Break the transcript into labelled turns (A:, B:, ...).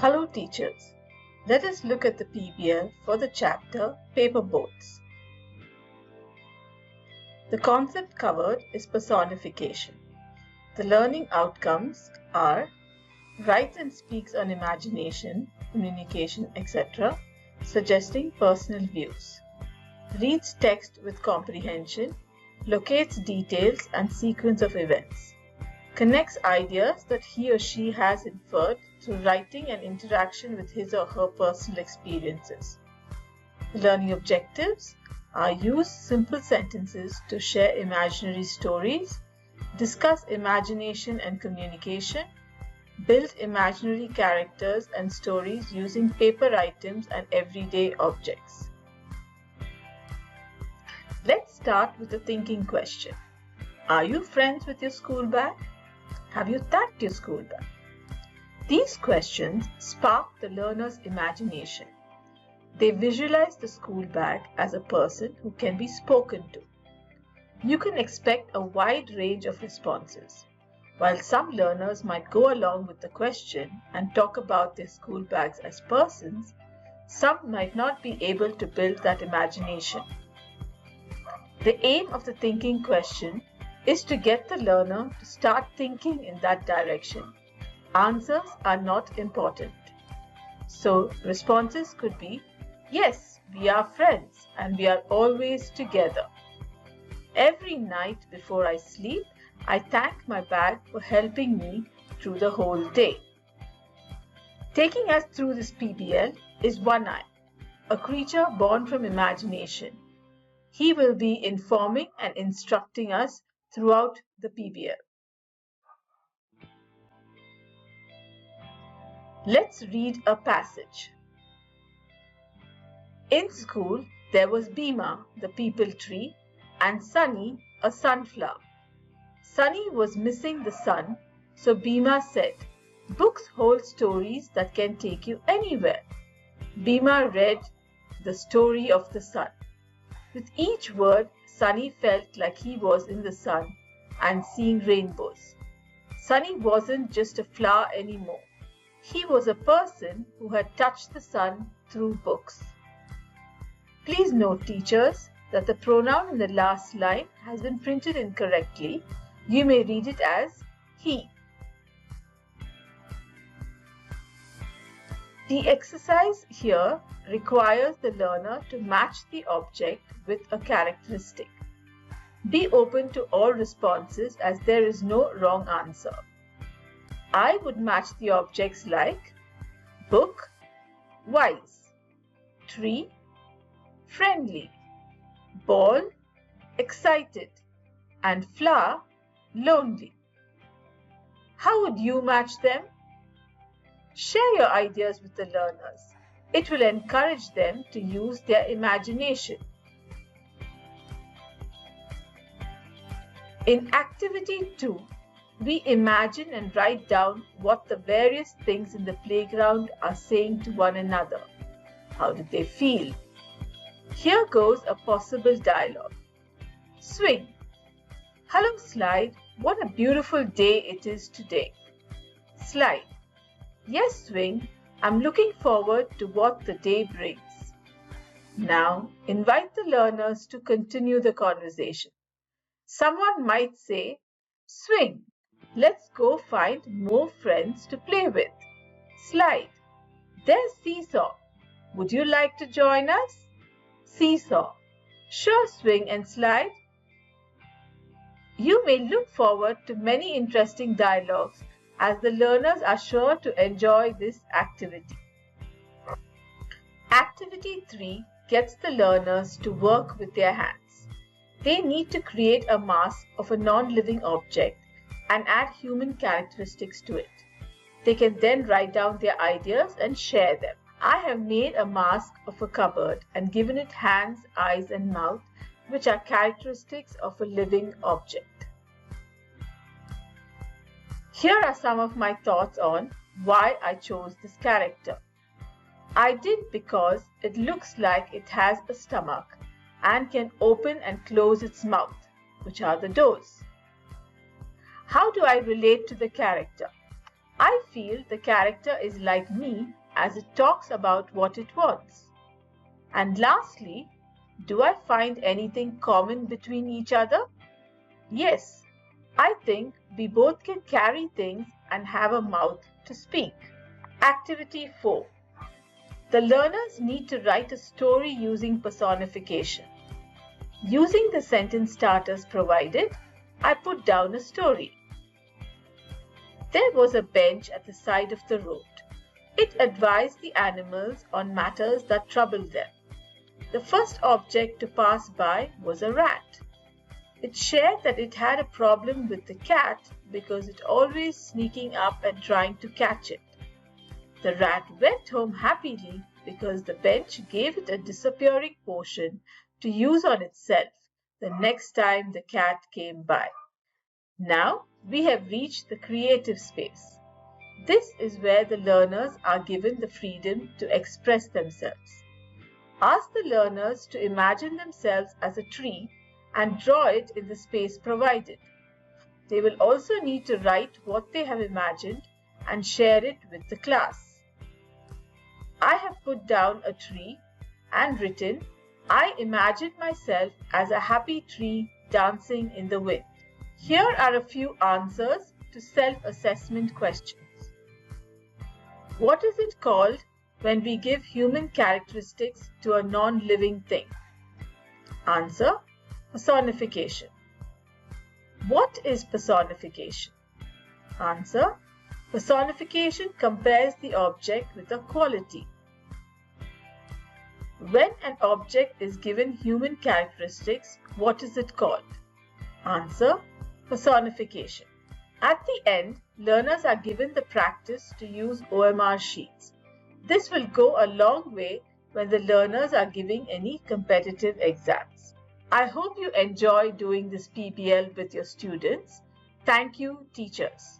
A: Hello teachers, let us look at the PBL for the chapter Paper Boats. The concept covered is personification. The learning outcomes are writes and speaks on imagination, communication, etc., suggesting personal views. Reads text with comprehension, locates details and sequence of events. Connects ideas that he or she has inferred through writing and interaction with his or her personal experiences. The learning objectives are use simple sentences to share imaginary stories, discuss imagination and communication, build imaginary characters and stories using paper items and everyday objects. Let's start with a thinking question. Are you friends with your school bag? Have you tagged your school bag? These questions spark the learner's imagination. They visualize the school bag as a person who can be spoken to. You can expect a wide range of responses. While some learners might go along with the question and talk about their school bags as persons, some might not be able to build that imagination. The aim of the thinking question is to get the learner to start thinking in that direction. Answers are not important. So responses could be, yes, we are friends and we are always together. Every night before I sleep, I thank my bag for helping me through the whole day. Taking us through this PBL is One Eye, a creature born from imagination. He will be informing and instructing us throughout the PBL. Let's read a passage. In school, there was Bhima, the peepal tree, and Sunny, a sunflower. Sunny was missing the sun, so Bhima said, "Books hold stories that can take you anywhere." Bhima read the story of the sun. With each word, Sunny felt like he was in the sun and seeing rainbows. Sunny wasn't just a flower anymore. He was a person who had touched the sun through books. Please note, teachers, that the pronoun in the last line has been printed incorrectly. You may read it as he. The exercise here requires the learner to match the object with a characteristic. Be open to all responses as there is no wrong answer. I would match the objects like book, wise, tree, friendly, ball, excited, and flower, lonely. How would you match them? Share your ideas with the learners. It will encourage them to use their imagination. In Activity 2, we imagine and write down what the various things in the playground are saying to one another. How did they feel? Here goes a possible dialogue. Swing. Hello, Slide. What a beautiful day it is today. Slide. Yes, Swing. I'm looking forward to what the day brings. Now, invite the learners to continue the conversation. Someone might say, Swing, let's go find more friends to play with. Slide. There's Seesaw. Would you like to join us? Seesaw. Sure, Swing and Slide. You may look forward to many interesting dialogues as the learners are sure to enjoy this activity. Activity 3 gets the learners to work with their hands. They need to create a mask of a non-living object and add human characteristics to it. They can then write down their ideas and share them. I have made a mask of a cupboard and given it hands, eyes, and mouth, which are characteristics of a living object. Here are some of my thoughts on why I chose this character. I did because it looks like it has a stomach and can open and close its mouth, which are the doors. How do I relate to the character? I feel the character is like me as it talks about what it wants. And lastly, do I find anything common between each other? Yes, I think we both can carry things and have a mouth to speak. Activity 4. The learners need to write a story using personification. Using the sentence starters provided, I put down a story. There was a bench at the side of the road. It advised the animals on matters that troubled them. The first object to pass by was a rat. It shared that it had a problem with the cat because it always sneaking up and trying to catch it. The rat went home happily because the bench gave it a disappearing potion to use on itself the next time the cat came by. Now we have reached the creative space. This is where the learners are given the freedom to express themselves. Ask the learners to imagine themselves as a tree and draw it in the space provided. They will also need to write what they have imagined and share it with the class. I have put down a tree and written, I imagined myself as a happy tree dancing in the wind. Here are a few answers to self-assessment questions. What is it called when we give human characteristics to a non-living thing? Answer: personification. What is personification? Answer: personification compares the object with a quality. When an object is given human characteristics, what is it called? Answer: personification. At the end, learners are given the practice to use OMR sheets. This will go a long way when the learners are giving any competitive exams. I hope you enjoy doing this PBL with your students. Thank you, teachers.